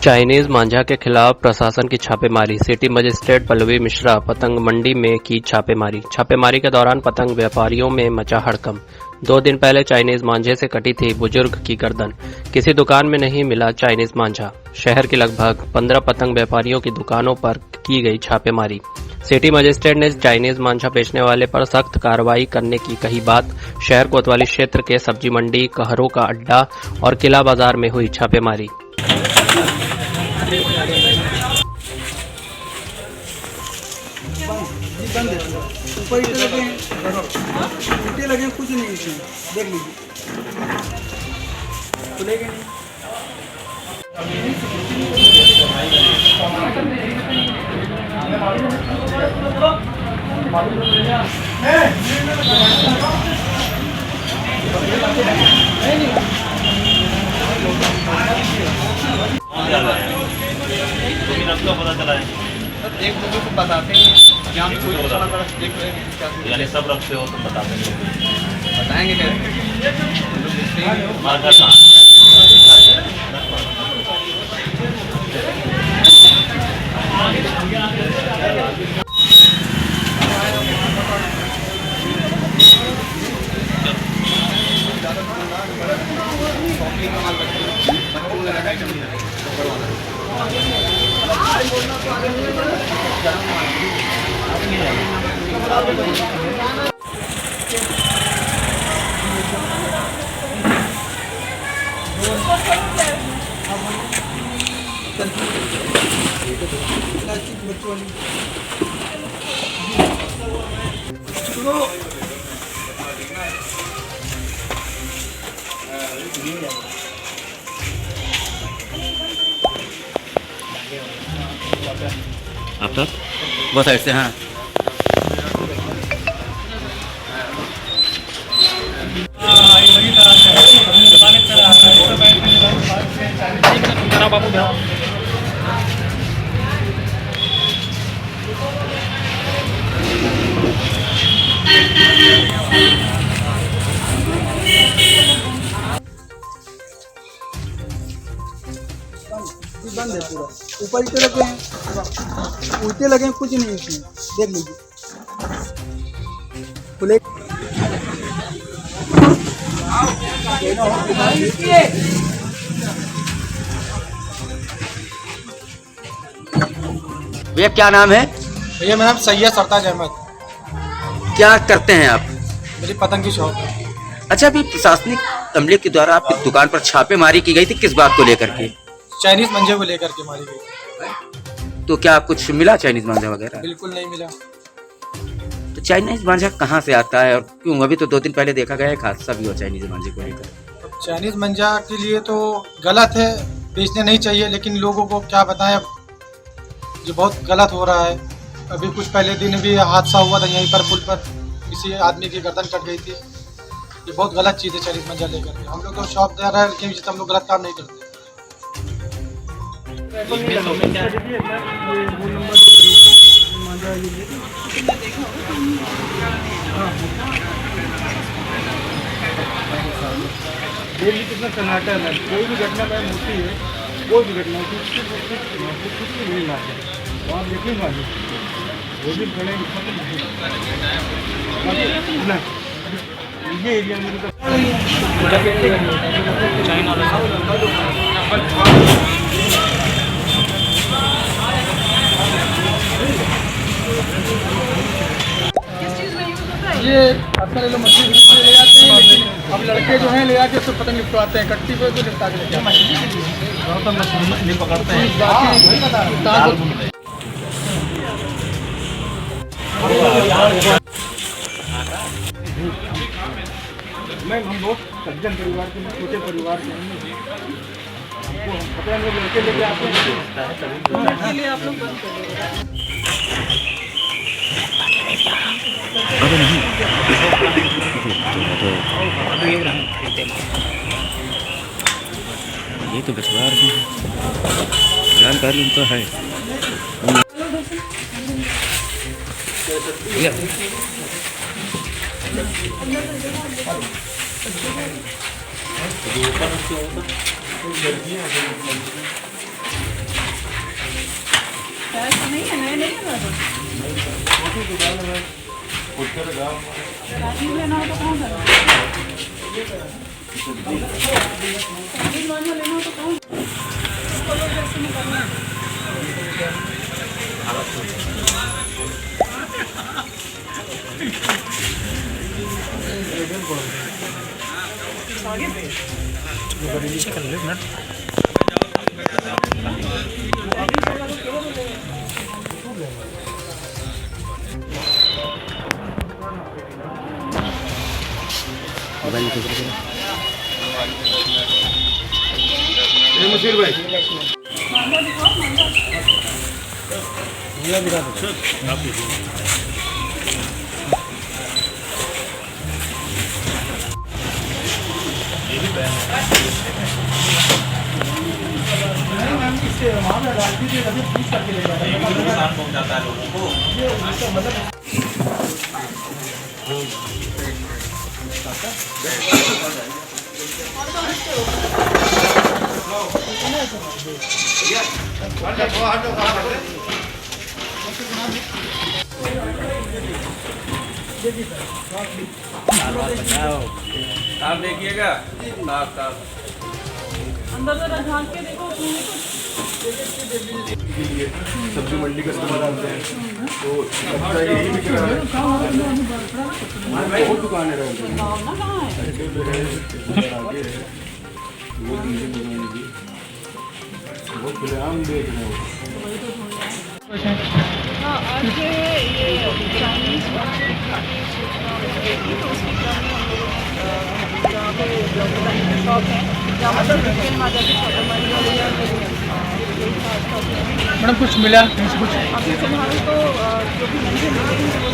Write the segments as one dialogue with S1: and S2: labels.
S1: Chinese मांझा के खिलाफ प्रशासन की छापेमारी। सिटी मजिस्ट्रेट पल्लवी मिश्रा पतंग मंडी में की छापेमारी। छापेमारी के दौरान पतंग व्यापारियों में मचा हड़कंप। 2 दिन पहले चाइनीज मांझे से कटी थी बुजुर्ग की गर्दन। किसी दुकान में नहीं मिला चाइनीज मांझा। शहर की लगभग 15 पतंग व्यापारियों की दुकानों पर की गई छापेमारी। सिटी मजिस्ट्रेट ने चाइनीज मांझा बेचने वाले पर सख्त कार्रवाई करने की कही बात। शहर कोतवाली क्षेत्र के सब्जी मंडी, कहरों का अड्डा और किला बाजार में हुई छापेमारी।
S2: बंद है ऊपर ईंटे लगे हैं, ईंटे लगे कुछ नहीं इसमें, देख लीजिए खुलेगा नहीं।
S3: पता चला है
S2: एक लोगों को बताते हैं
S3: यानी सब रखते हो तो बताते नहीं
S2: बताएंगे कैसे
S3: मार्कर कहाँ
S4: आप तक वो साइड से हाँ
S2: बंद है पूरा, ऊपर ईंटे लगे हैं, ईंटे लगे हैं कुछ नहीं इसमें, देख लीजिए खुले।
S4: भैया क्या नाम है?
S5: भैया मेरा नाम सैयद सरताज अहमद।
S4: क्या करते हैं आप?
S5: मेरी पतंग की शॉप है।
S4: अच्छा, अभी प्रशासनिक अमले के द्वारा आपकी दुकान पर छापेमारी की गई थी, किस बात को लेकर के?
S5: चाइनीज मंजे को लेकर के मारी गई।
S4: तो क्या कुछ मिला चाइनीज मांझा वगैरह?
S5: बिल्कुल नहीं मिला।
S4: तो चाइनीज मांझा कहाँ से आता है और क्यों? अभी तो 2 दिन पहले देखा गया एक हादसा भी हुआ चाइनीज मांझे को लेकर।
S5: अब चाइनीज मंजा के लिए तो गलत है, बेचने नहीं चाहिए, लेकिन लोगों को क्या बताएं, अब जो बहुत गलत हो रहा है। अभी कुछ पहले दिन भी हादसा हुआ था यहीं पर, पुल पर किसी आदमी की गर्दन कट गई थी। ये बहुत गलत चीज़ है चाइनीज मंजा लेकर के। हम लोग तो शॉप दे रहे हैं, लेकिन हम लोग गलत काम नहीं करते।
S2: दिल्ली कितना सन्नाटा है, कोई भी घटना चाहे मोटी है, कोई भी घटना कुछ नहीं लाते तो आप यकीन मानिए वो भी खड़े ये एरिया में ये आजकल लोग मछली ले जाते हैं, लेकिन अब लड़के जो हैं ले जाके उसको पतंग निपटवाते हैं, कट्टी पे तो निपटा के लेते हैं।
S3: मछली पकड़ते हैं
S5: मैं हम लोग सज्जन परिवार के, छोटे परिवार के हैं, हमको हम पता है लड़के लेके आते हैं, आप लोग बंद कर
S4: ये तो बचवा रहे हैं, जानकारी उनको है।
S3: ऊपर
S6: ऐसा नहीं है, नए नहीं है ना।
S2: छोटी दुकान है, खुद का लगा
S6: राजीव लेना हो तो कहाँ जाना? राजीव मांझा लेना हो तो कहाँ? इसको लोग जैसे निकलना है।
S2: मुशीर भाई
S6: मांझा दिखाओ, मांझा।
S2: वहाँ पे डाल दीजिए, अभी पूछ करके ले जाएगा।
S3: नुकसान पहुंचाता है लोगों को।
S2: आप देखिएगा,
S6: अंदर जरा झांक के देखो, उसमें कुछ
S2: सब्जी मंडी कस्टमर आते हैं तो अच्छा यही बिक रहा है। बहुत दुकानें रहती हैं,
S6: भाव ना कहाँ है।
S2: आगे है वो दूसरी दुकानें भी बहुत खुलेआम देख रहे हो।
S6: हाँ, आज ये चाइनीज मार्केट की सूचना मिली थी, तो उसके क्रम में हम लोगों ने जहाँ पे शॉप है, जहाँ पर चिकन माजा की छापेमारी हो रही है।
S5: मैडम कुछ मिला कहीं से कुछ?
S6: अभी फिलहाल तो जो भी मंदिर मिले हैं वो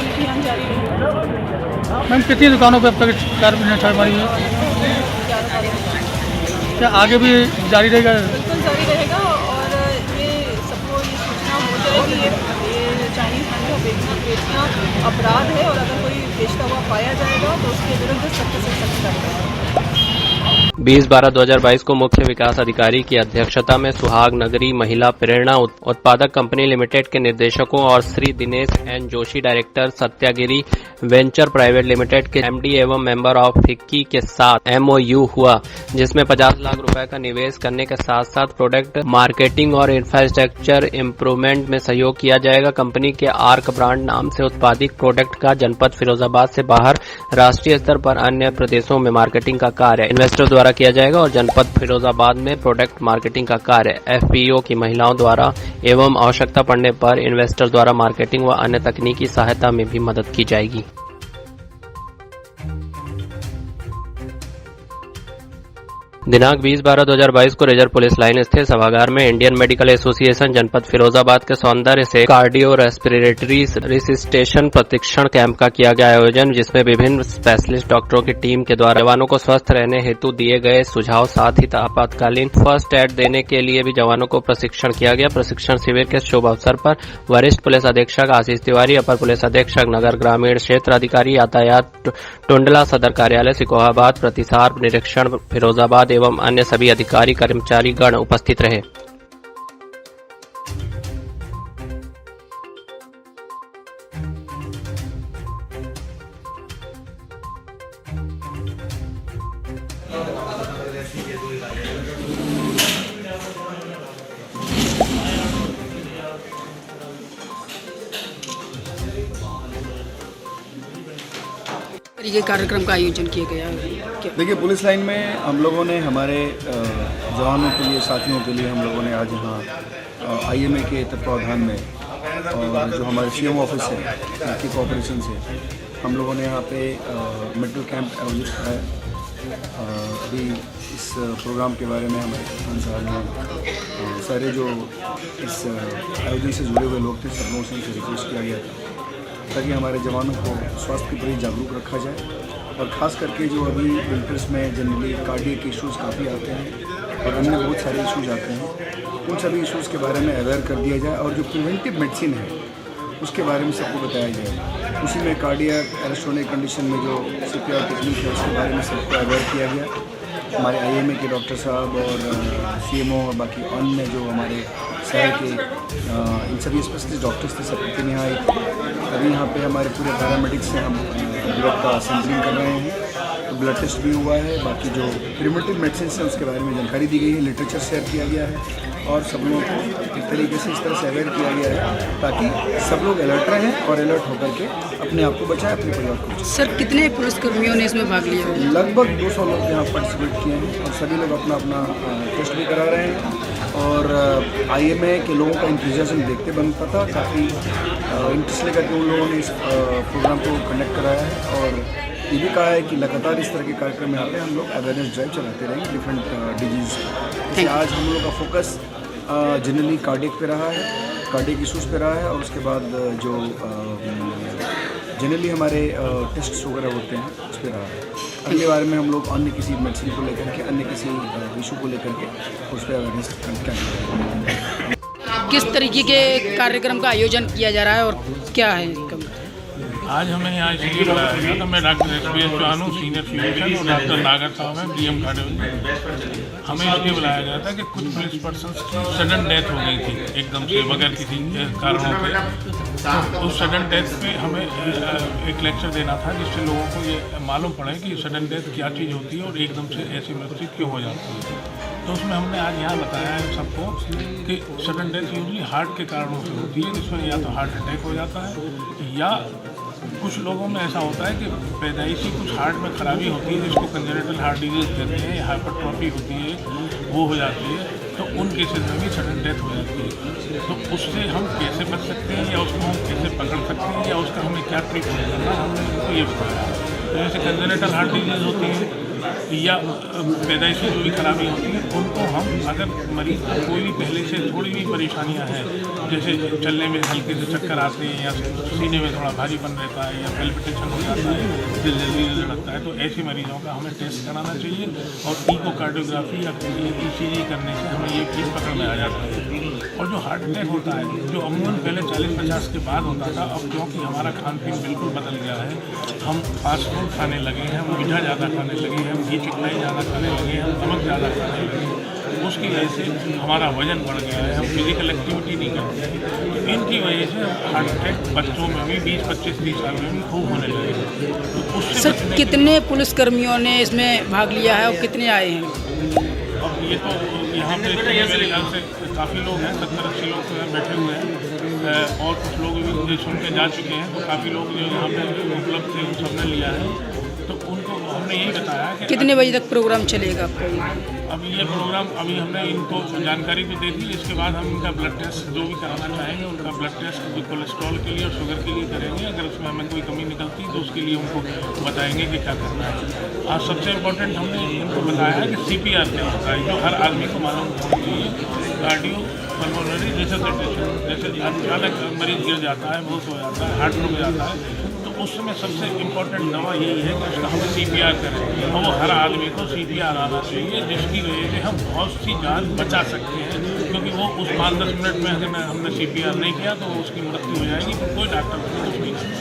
S6: अभियान जारी रहेगा।
S5: मैम कितनी दुकानों पे अब तक छापेमारी हुई है?
S6: 11 तारीख को
S5: क्या आगे भी जारी रहेगा?
S6: बिल्कुल जारी रहेगा और ये सबको ये सूचना हो जाएगी। ये चाइनीज़ मांझा बेचना अपराध है और अगर कोई बेचता हुआ पाया जाएगा तो उसके विरुद्ध सख्त से सख्त कार्रवाई होगी।
S1: 20/12/2022 को मुख्य विकास अधिकारी की अध्यक्षता में सुहाग नगरी महिला प्रेरणा उत्पादक कंपनी लिमिटेड के निर्देशकों और Shri Dinesh N Joshi director Satyagiri venture private limited के एमडी एवं मेंबर ऑफ फिक्की के साथ एमओयू हुआ, जिसमें 50 लाख रुपए का निवेश करने के साथ साथ प्रोडक्ट मार्केटिंग और इंफ्रास्ट्रक्चर इम्प्रूवमेंट में सहयोग किया जाएगा। कंपनी के आर्क ब्रांड नाम से उत्पादित प्रोडक्ट का जनपद फिरोजाबाद से बाहर राष्ट्रीय स्तर पर अन्य प्रदेशों में मार्केटिंग का कार्य इन्वेस्टर द्वारा किया जाएगा और जनपद फिरोजाबाद में प्रोडक्ट मार्केटिंग का कार्य एफपीओ की महिलाओं द्वारा एवं आवश्यकता पड़ने पर इन्वेस्टर द्वारा मार्केटिंग व अन्य तकनीकी सहायता में भी मदद की जाएगी। दिनांक 20/12/2022 को रिजर्व पुलिस लाइन स्थित सभागार में इंडियन मेडिकल एसोसिएशन जनपद फिरोजाबाद के सौंदर्य से कार्डियो रेस्पिरेटरी रिसिस्टेशन प्रशिक्षण कैंप का किया गया आयोजन, जिसमें विभिन्न स्पेशलिस्ट डॉक्टरों की टीम के द्वारा जवानों को स्वस्थ रहने हेतु दिए गए सुझाव, साथ ही आपातकालीन फर्स्ट एड देने के लिए भी जवानों को प्रशिक्षण किया गया। प्रशिक्षण शिविर के शुभ अवसर पर वरिष्ठ पुलिस अधीक्षक आशीष तिवारी, अपर पुलिस अधीक्षक नगर ग्रामीण क्षेत्र अधिकारी यातायात टुंडला सदर कार्यालय सिकोहाबाद, प्रतिसार निरीक्षण फिरोजाबाद एवं अन्य सभी अधिकारी कर्मचारी गण उपस्थित रहे।
S7: ये कार्यक्रम का आयोजन किया गया।
S8: देखिए, पुलिस लाइन में हम लोगों ने हमारे जवानों के लिए, साथियों के लिए हम लोगों ने आज यहाँ आईएमए के तत्वावधान में और जो हमारे सीएम ऑफिस है उनकी कोऑपरेशन से हम लोगों ने यहाँ पे मेडिकल कैंप आयोजित कराया। अभी इस प्रोग्राम के बारे में हमारे किसान साहब ने सारे जो इस आयोजन से जुड़े हुए लोग थे सब लोगों से रिक्वेस्ट किया गया था ताकि हमारे जवानों को स्वास्थ्य के प्रति जागरूक रखा जाए और ख़ास करके जो अभी विंटर्स में जनरली कार्डियक इश्यूज़ काफ़ी आते हैं और अन्य बहुत सारे इश्यूज़ आते हैं, उन सभी इश्यूज़ के बारे में अवेयर कर दिया जाए और जो प्रिवेंटिव मेडिसिन है उसके बारे में सबको बताया जाए। उसी में कार्डियक अरेस्ट होने की कंडीशन में जो CPR टेक्निक है उसके बारे में सबको अवेयर किया गया। हमारे IMA के डॉक्टर साहब और CMO और बाकी अन्य जो हमारे शहर के इन सभी स्पेशलिस्ट डॉक्टर्स थे, सबकी टीमें आई थी। अभी यहाँ पे हमारे पूरे पैरामेडिक्स से हम ब्लड का सैंपलिंग कर रहे हैं, तो ब्लड टेस्ट भी हुआ है। बाकी जो प्रिवेंटिव मेडिसिन है उसके बारे में जानकारी दी गई है, लिटरेचर शेयर किया गया है और सब लोगों को एक तरीके से इस तरह से अवेयर किया गया है ताकि सब लोग अलर्ट रहें और अलर्ट होकर के अपने आप को बचाएं, अपने परिवार को बचाएं।
S7: सर कितने पुलिसकर्मियों ने इसमें भाग लिया?
S8: लगभग 200 लोग यहाँ पार्टिसिपेट किए हैं और सभी लोग अपना अपना टेस्ट भी करा रहे हैं। और IMA के लोगों का इंतजाम देखते बनता था, काफ़ी इंटरेस्ट लेकर के उन लोगों ने इस प्रोग्राम को कंडक्ट कराया है और ये भी कहा है कि लगातार इस तरह के कार्यक्रम यहाँ पे हम लोग अवेयरनेस ड्राइव चलाते रहेंगे डिफरेंट डिजीज़ का। जैसे आज हम लोग का फोकस जनरली कार्डियक पे रहा है, कार्डियक इशूज़ पे रहा है और उसके बाद जो जनरली हमारे टेस्ट वगैरह होते हैं उस पर रहा है। अगले बार में हम लोग अन्य किसी मेडिसिन को लेकर के, अन्य किसी इशू को लेकर के उस पर अवेयरनेस करेंगे।
S7: किस तरीके के कार्यक्रम का आयोजन किया जा रहा है और क्या है इसका?
S9: आज हमें यहाँ इसलिए बुलाया गया था, मैं डॉक्टर SBS चौहान हूँ, सीनियर फिजिशियन, और डॉक्टर नागर साहब हैं DM कार्डियोलॉजी। हमें इसलिए बुलाया गया था कि कुछ पुलिस पर्सन्स की सडन डेथ हो गई थी एकदम से बगैर किसी कारणों पे। तो उस सडन डेथ पे हमें एक लेक्चर देना था जिससे लोगों को ये मालूम पड़े कि सडन डेथ क्या चीज़ होती है और एकदम से ऐसी मृत्यु क्यों हो जाती है। तो उसमें हमने आज यहाँ बताया है सबको कि सडन डेथ यूजली हार्ट के कारणों से होती है, जिसमें या तो हार्ट अटैक हो जाता है या कुछ लोगों में ऐसा होता है कि पैदाइशी कुछ हार्ट में खराबी होती है जिसको कंजेनिटल हार्ट डिजीज कहते हैं, हाइपरट्रॉफी होती है, वो हो जाती है। तो उन केसेस में भी सडन डेथ हो जाती है। तो उससे हम कैसे बच सकते हैं या उसको हम कैसे पकड़ सकते हैं या उसका हमें क्या ट्रीटमेंट करना है, हमने उनको ये बताया। तो जैसे कंजेनिटल हार्ट डिजीज होती है या पैदाइशी जो भी खराबी होती है, उनको हम अगर मरीज को कोई भी पहले से थोड़ी भी परेशानियां हैं, जैसे चलने में हल्के से चक्कर आते हैं या सीने में थोड़ा भारीपन रहता है या पेल्पिटेशन हो जाता है, दिल जल्दी धड़कता है, तो ऐसे मरीजों का हमें टेस्ट कराना चाहिए और इकोकार्डियोग्राफी या ECG करने से हमें ये चीज़ पकड़ में आ जाता है। और जो हार्ट अटैक होता है, जो अमूमन पहले 40-50 के बाद होता था, अब क्योंकि हमारा खान पीन बिल्कुल बदल गया है, हम फास्ट फूड खाने लगे हैं, हम मीठा ज़्यादा खाने लगे हैं, हम घी चिकनाई ज़्यादा खाने लगे हैं, हम नमक ज़्यादा खाने लगे हैं, उसकी वजह से हमारा वजन बढ़ गया है, हम फिजिकल एक्टिविटी नहीं करते हैं। तो इनकी वजह से हार्ट अटैक बच्चों में भी 20, 25, 30 साल में भी खूब होने लगे हैं। तो उससे
S7: सर कितने पुलिसकर्मियों ने इसमें भाग लिया है और कितने आए हैं?
S9: अब ये तो यहाँ पे मेरे ख्याल से काफ़ी लोग हैं, 70-80 लोग तो यहाँ बैठे हुए हैं और कुछ लोग भी सुन के जा चुके हैं। तो काफ़ी लोग जो यहाँ पे उपलब्ध थे उन सबने लिया है। तो उनको हमने यही बताया कि
S7: कितने बजे तक प्रोग्राम चलेगा आपका?
S9: अब ये प्रोग्राम अभी हमने इनको जानकारी भी दे दी। इसके बाद हम इनका ब्लड टेस्ट जो भी कराना चाहेंगे उनका ब्लड टेस्ट कोलेस्ट्रॉल के लिए और शुगर के लिए करेंगे। अगर उसमें हमें कोई कमी निकलती है तो उसके लिए उनको बताएंगे कि क्या करना है। आज सबसे इम्पोर्टेंट हमने इनको बताया है कि CPR क्या होता है, जो हर आदमी को मालूम होना चाहिए। कार्डियो पल्मोनरी रिससिटेशन, जैसे अचानक मरीज गिर जाता है, बहुत हो जाता है, हार्ट रुक जाता है, तो उस समय सबसे इम्पोर्टेंट दवा यही है कि उसका हमें CPR करें और वो हर आदमी को CPR आना चाहिए, जिसकी वजह से हम बहुत सी जान बचा सकते हैं। क्योंकि वो उस 5-10 मिनट में अगर हमने CPR नहीं किया तो उसकी मृत्यु हो जाएगी, तो कोई डॉक्टर नहीं कुछ नहीं करता।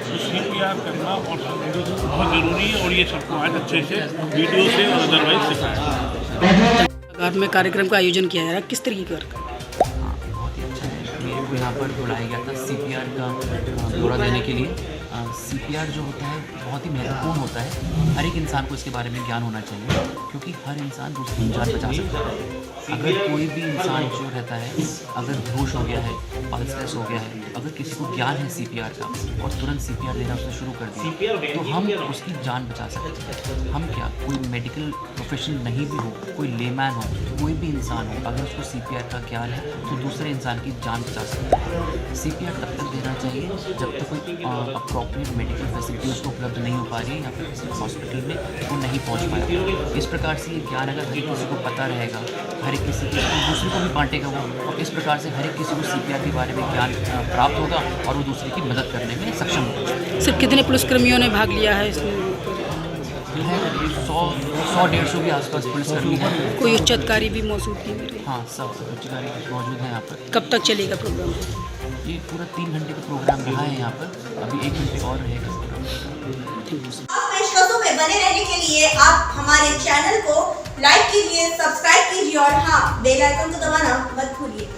S9: तो CPR करना और बहुत ज़रूरी है और ये सबको आज अच्छे से वीडियो से और अदरवाइज सिखाया।
S7: घर में कार्यक्रम का आयोजन किया जा रहा है, किस तरीके का?
S10: बहुत ही अच्छा है। मेरे को यहाँ पर बुलाया गया था CPR का ब्यौरा देने के लिए। CPR जो होता है बहुत ही महत्वपूर्ण होता है। हर एक इंसान को इसके बारे में ज्ञान होना चाहिए, क्योंकि हर इंसान दूसरी जान बचा सकता है। अगर कोई भी इंसान जो रहता है, अगर बेहोश हो गया है, पल्सलेस हो गया है, अगर किसी को ज्ञान है CPR का और तुरंत CPR देना उसने शुरू कर दिया, तो हम उसकी जान बचा सकते हैं। हम क्या, कोई मेडिकल प्रोफेशन नहीं भी हो, कोई लेमैन हो, कोई भी इंसान हो, अगर उसको CPR का ज्ञान है तो दूसरे इंसान की जान बचा सकता है। CPR तब तक देना चाहिए जब तक कोई अप्रोप्रिएट मेडिकल फैसिलिटी उसको उपलब्ध नहीं हो पा रही है या फिर किसी हॉस्पिटल में वो नहीं पहुंच पाया। इस प्रकार से ये ज्ञान अगर हर किसी को पता रहेगा, हर एक किसी को दूसरे को भी बांटेगा वो, और इस प्रकार से हर एक किसी को CPR के बारे में ज्ञान प्राप्त होगा और वो दूसरे की मदद करने में सक्षम होगा।
S7: सिर्फ कितने पुलिसकर्मियों ने भाग लिया है इसमें?
S10: 100-150 के आसपास पुलिसकर्मी हैं।
S7: कोई उच्च अधिकारी भी मौजूद थी?
S10: हाँ, सब उच्च अधिकारी मौजूद हैं यहाँ पर।
S7: कब तक चलेगा प्रोग्राम?
S10: ये पूरा 3 घंटे का प्रोग्राम रहा है यहाँ पर, अभी 1 घंटे और रहेगा।
S11: पेशकशों में बने रहने के लिए आप हमारे चैनल को लाइक कीजिए, सब्सक्राइब कीजिए और हाँ, बेल आइकन को दबाना मत भूलिए।